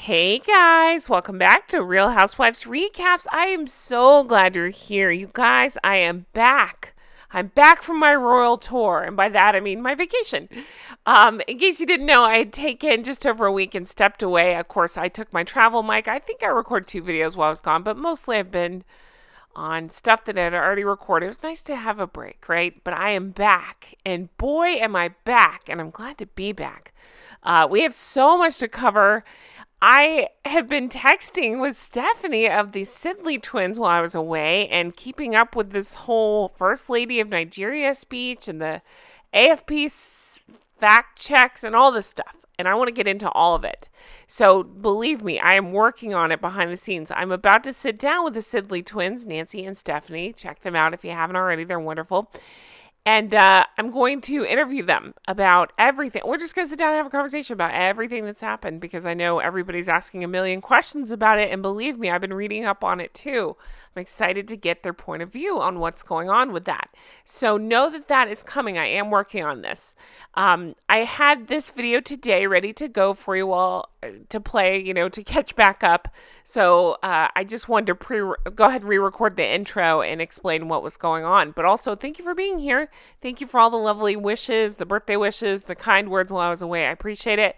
Hey guys, welcome back to Real Housewives Recaps. I am so glad you're here. You guys, I am back. I'm back from my royal tour, and by that I mean my vacation. In case you didn't know, I had taken just over a week and stepped away. Of course, I took my travel mic. I think I recorded 2 videos while I was gone, but mostly I've been on stuff that I had already recorded. It was nice to have a break, right? But I am back, and boy, am I back, and I'm glad to be back. We have so much to cover. I have been texting with Stephanie of the Sidley twins while I was away and keeping up with this whole First Lady of Nigeria speech and the AFP fact checks and all this stuff. And I want to get into all of it. So believe me, I am working on it behind the scenes. I'm about to sit down with the Sidley twins, Nancy and Stephanie. Check them out if you haven't already. They're wonderful. And I'm going to interview them about everything. We're just going to sit down and have a conversation about everything that's happened because I know everybody's asking a million questions about it. And believe me, I've been reading up on it too. I'm excited to get their point of view on what's going on with that. So know that that is coming. I am working on this. I had this video today ready to go for you all to play, to catch back up. So I just wanted to go ahead and re-record the intro and explain what was going on. But also, thank you for being here. Thank you for all the lovely wishes, the birthday wishes, the kind words while I was away. I appreciate it.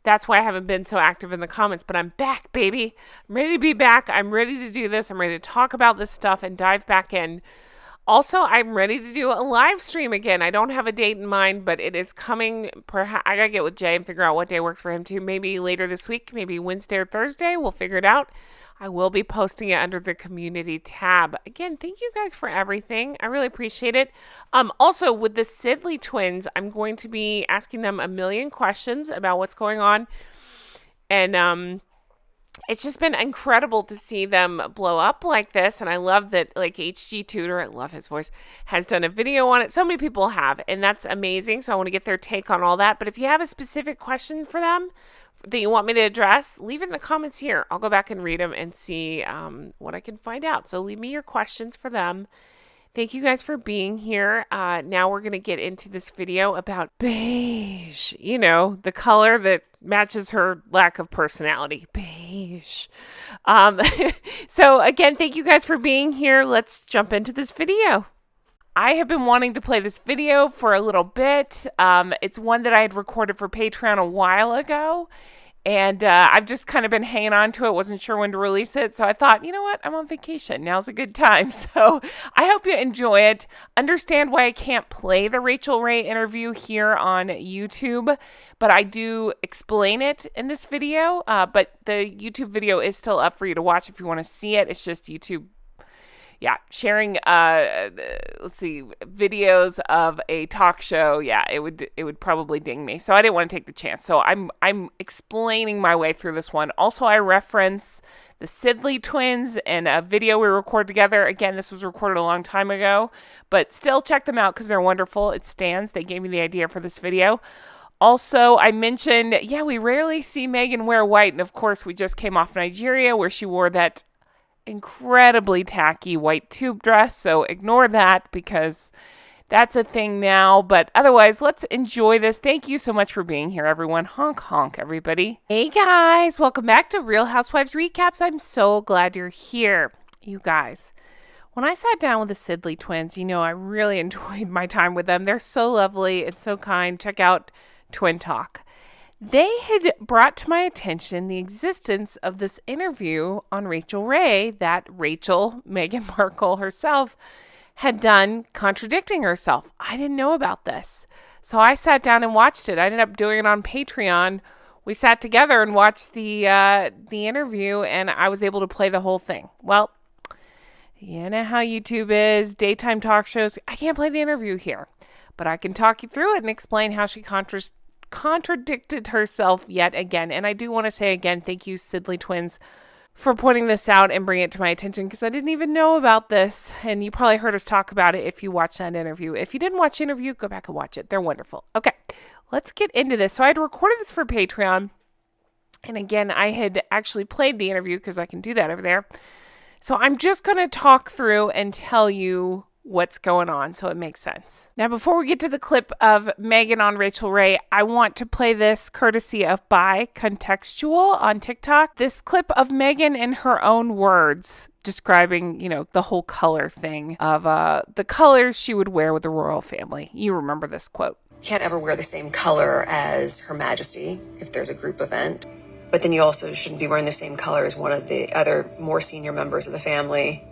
That's why I haven't been so active in the comments, but I'm back, baby. I'm ready to be back. I'm ready to do this. I'm ready to talk about this stuff and dive back in. Also, I'm ready to do a live stream again. I don't have a date in mind, but it is coming. Perhaps I gotta get with Jay and figure out what day works for him too. Maybe later this week, maybe Wednesday or Thursday. We'll figure it out. I will be posting it under the community tab. Again, thank you guys for everything. I really appreciate it. Also, with the Sidley twins, I'm going to be asking them a million questions about what's going on. And it's just been incredible to see them blow up like this. And I love that, like, HG Tudor, I love his voice, has done a video on it. So many people have, and that's amazing. So I want to get their take on all that. But if you have a specific question for them that you want me to address, leave it in the comments here. I'll go back and read them and see what I can find out. So leave me your questions for them. Thank you guys for being here. Now we're going to get into this video about beige. The color that matches her lack of personality. Beige. So again, thank you guys for being here. Let's jump into this video. I have been wanting to play this video for a little bit. It's one that I had recorded for Patreon a while ago. And I've just kind of been hanging on to it. Wasn't sure when to release it. So I thought, you know what? I'm on vacation. Now's a good time. So I hope you enjoy it. Understand why I can't play the Rachael Ray interview here on YouTube. But I do explain it in this video. But the YouTube video is still up for you to watch if you want to see it. It's just YouTube. Yeah, sharing videos of a talk show. Yeah, it would probably ding me. So I didn't want to take the chance. So I'm explaining my way through this one. Also, I reference the Sidley twins in a video we recorded together. Again, this was recorded a long time ago, but still check them out because they're wonderful. It stands. They gave me the idea for this video. Also, I mentioned, we rarely see Meghan wear white. And of course, we just came off Nigeria where she wore that incredibly tacky white tube dress, so ignore that because that's a thing now. But otherwise, let's enjoy this. Thank you so much for being here, everyone. Honk honk, everybody. Hey guys, welcome back to Real Housewives Recaps. I'm so glad you're here. You guys, when I sat down with the Sidley twins, I really enjoyed my time with them. They're so lovely and so kind. Check out Twin Talk. They had brought to my attention the existence of this interview on Rachael Ray that Rachel, Meghan Markle herself, had done contradicting herself. I didn't know about this. So I sat down and watched it. I ended up doing it on Patreon. We sat together and watched the interview, and I was able to play the whole thing. Well, you know how YouTube is, daytime talk shows. I can't play the interview here, but I can talk you through it and explain how she contradicted herself yet again. And I do want to say again, thank you, Sidley twins, for pointing this out and bringing it to my attention because I didn't even know about this. And you probably heard us talk about it if you watched that interview. If you didn't watch the interview, go back and watch it. They're wonderful. Okay, let's get into this. So I had recorded this for Patreon. And again, I had actually played the interview because I can do that over there. So I'm just going to talk through and tell you what's going on, so it makes sense. Now, before we get to the clip of Meghan on Rachael Ray, I want to play this courtesy of Beige, Contextual on TikTok. This clip of Meghan in her own words describing, the whole color thing of the colors she would wear with the royal family. You remember this quote. Can't ever wear the same color as Her Majesty if there's a group event. But then you also shouldn't be wearing the same color as one of the other more senior members of the family.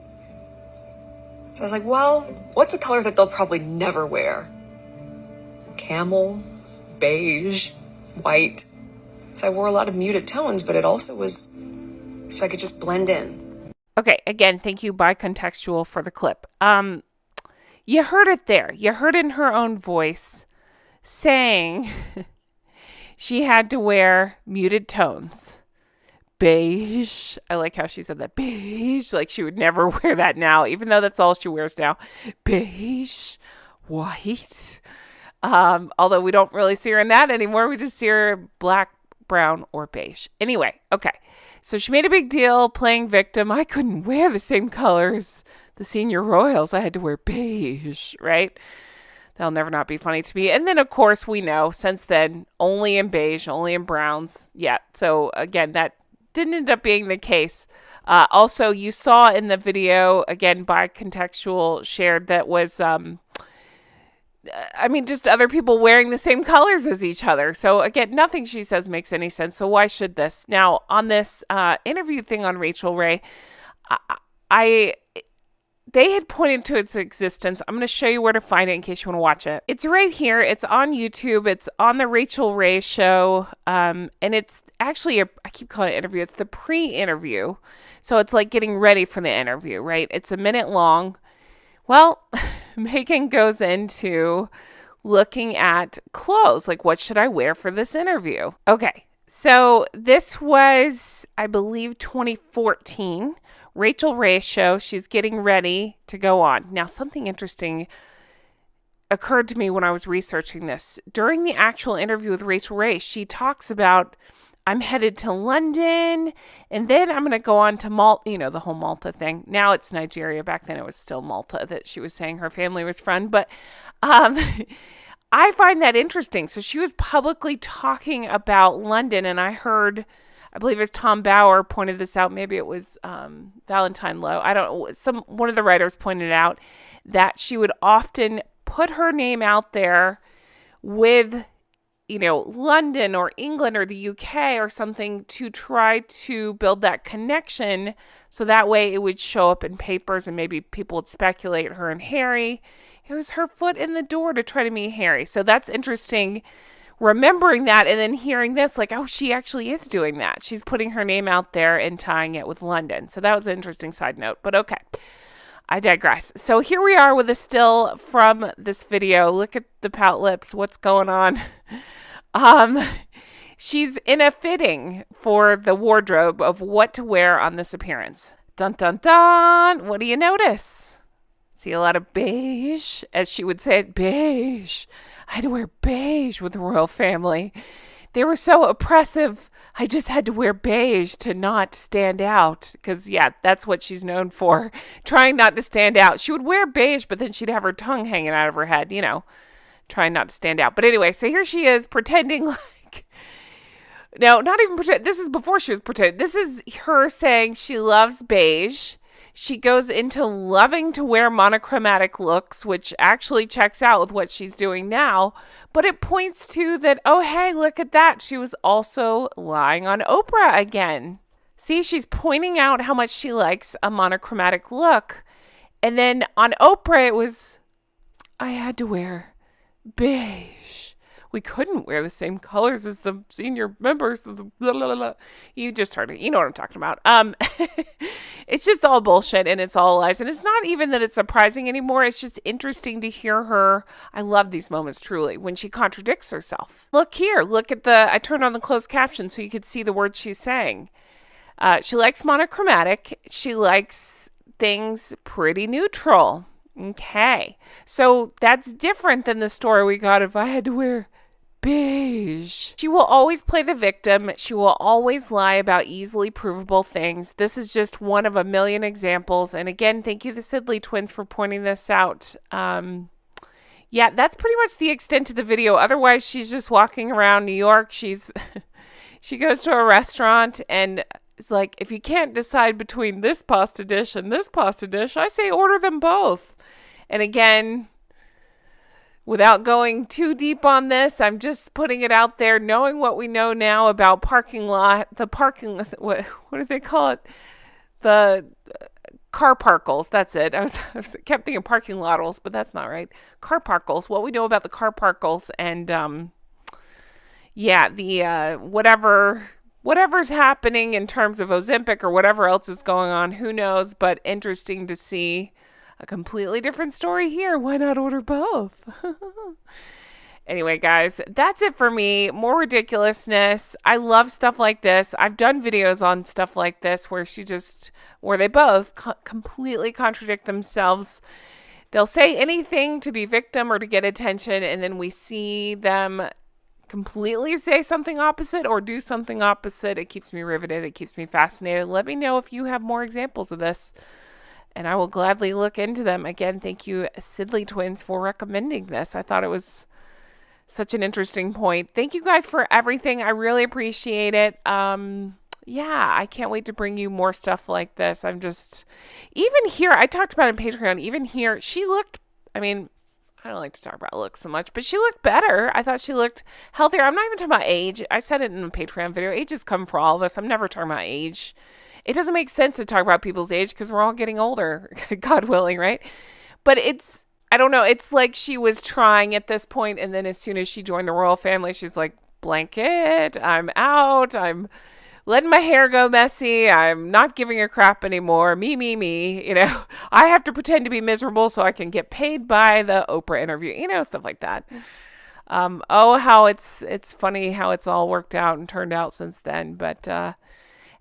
So I was like, well, what's a color that they'll probably never wear? Camel, beige, white. So I wore a lot of muted tones, but it also was so I could just blend in. Okay, again, thank you, Beige Contextual, for the clip. You heard it there. You heard in her own voice saying she had to wear muted tones. Beige. I like how she said that. Beige. Like she would never wear that now, even though that's all she wears now. Beige. White. Although we don't really see her in that anymore. We just see her black, brown, or beige. Anyway, okay. So she made a big deal playing victim. I couldn't wear the same colors the senior royals. I had to wear beige, right? That'll never not be funny to me. And then, of course, we know since then, only in beige, only in browns. Yeah. So again, that didn't end up being the case. Also, you saw in the video, again, Beige Contextual shared that was, just other people wearing the same colors as each other. So again, nothing she says makes any sense. So why should this? Now, on this interview thing on Rachael Ray, they had pointed to its existence. I'm going to show you where to find it in case you want to watch it. It's right here. It's on YouTube. It's on the Rachael Ray show. And it's actually, I keep calling it interview. It's the pre-interview. So it's like getting ready for the interview, right? It's a minute long. Well, Meghan goes into looking at clothes. Like, what should I wear for this interview? Okay. So this was, I believe, 2014. Rachael Ray show. She's getting ready to go on. Now, something interesting occurred to me when I was researching this. During the actual interview with Rachael Ray, she talks about, I'm headed to London, and then I'm going to go on to Malta, the whole Malta thing. Now it's Nigeria. Back then it was still Malta that she was saying her family was from. But I find that interesting. So she was publicly talking about London, and I believe it was Tom Bauer pointed this out. Maybe it was Valentine Lowe. I don't know. One of the writers pointed out that she would often put her name out there with, London or England or the UK or something to try to build that connection. So that way it would show up in papers and maybe people would speculate her and Harry. It was her foot in the door to try to meet Harry. So that's interesting. Remembering that and then hearing this, like, oh, she actually is doing that. She's putting her name out there and tying it with London. So that was an interesting side note, but okay. I digress. So here we are with a still from this video. Look at the pout lips. What's going on? She's in a fitting for the wardrobe of what to wear on this appearance. Dun, dun, dun. What do you notice? See a lot of beige, as she would say it, beige. I had to wear beige with the royal family. They were so oppressive. I just had to wear beige to not stand out. Because, yeah, that's what she's known for. Trying not to stand out. She would wear beige, but then she'd have her tongue hanging out of her head, trying not to stand out. But anyway, so here she is pretending like... No, not even pretend. This is before she was pretending. This is her saying she loves beige. She goes into loving to wear monochromatic looks, which actually checks out with what she's doing now. But it points to that, oh, hey, look at that. She was also lying on Oprah again. See, she's pointing out how much she likes a monochromatic look. And then on Oprah, it was, I had to wear beige. We couldn't wear the same colors as the senior members of the blah, blah, blah. You just heard it. You know what I'm talking about. It's just all bullshit and it's all lies. And it's not even that it's surprising anymore. It's just interesting to hear her. I love these moments, truly, when she contradicts herself. Look here. Look at I turned on the closed caption so you could see the words she's saying. She likes monochromatic. She likes things pretty neutral. Okay. So that's different than the story we got if I had to wear Beige. She will always play the victim. She will always lie about easily provable things. This is just one of a million examples. And again, thank you, the Sidley twins, for pointing this out. Yeah, that's pretty much the extent of the video. Otherwise, she's just walking around New York. She goes to a restaurant and it's like, if you can't decide between this pasta dish and this pasta dish, I say order them both. And again, without going too deep on this, I'm just putting it out there, knowing what we know now about what do they call it? The car parkles. That's it. I kept thinking parking lottles, but that's not right. Car parkles. What we know about the car parkles and, whatever's happening in terms of Ozempic or whatever else is going on, who knows, but interesting to see a completely different story here. Why not order both? Anyway, guys, that's it for me. More ridiculousness. I love stuff like this. I've done videos on stuff like this where they both completely contradict themselves. They'll say anything to be victim or to get attention, and then we see them completely say something opposite or do something opposite. It keeps me riveted. It keeps me fascinated. Let me know if you have more examples of this, and I will gladly look into them. Again, thank you, Sidley twins, for recommending this. I thought it was such an interesting point. Thank you guys for everything. I really appreciate it. Yeah, I can't wait to bring you more stuff like this. Even here, I talked about it on Patreon, even here, she looked, I don't like to talk about looks so much, but she looked better. I thought she looked healthier. I'm not even talking about age. I said it in a Patreon video. Age has come for all of us. I'm never talking about age. It doesn't make sense to talk about people's age because we're all getting older, God willing, right? But I don't know. It's like she was trying at this point, and then as soon as she joined the royal family, she's like, blanket, I'm out. I'm letting my hair go messy. I'm not giving a crap anymore. Me. I have to pretend to be miserable so I can get paid by the Oprah interview, stuff like that. How it's funny how it's all worked out and turned out since then. But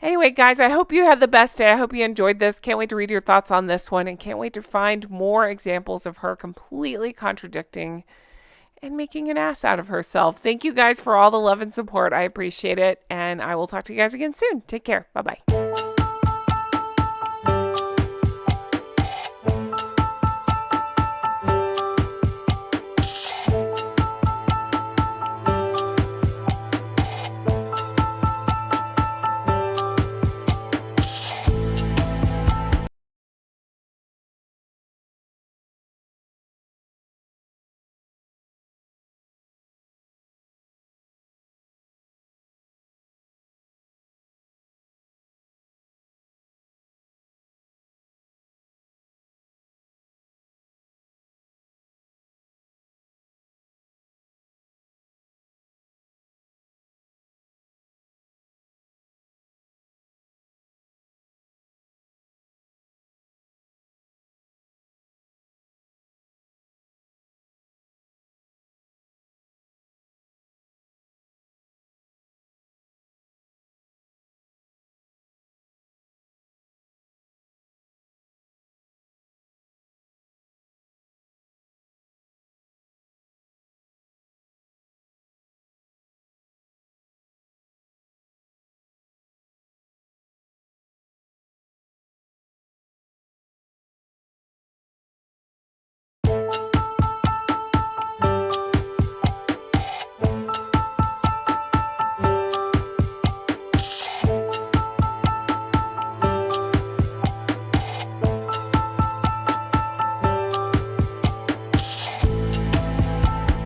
anyway, guys, I hope you had the best day. I hope you enjoyed this. Can't wait to read your thoughts on this one, and can't wait to find more examples of her completely contradicting and making an ass out of herself. Thank you guys for all the love and support. I appreciate it, and I will talk to you guys again soon. Take care. Bye-bye.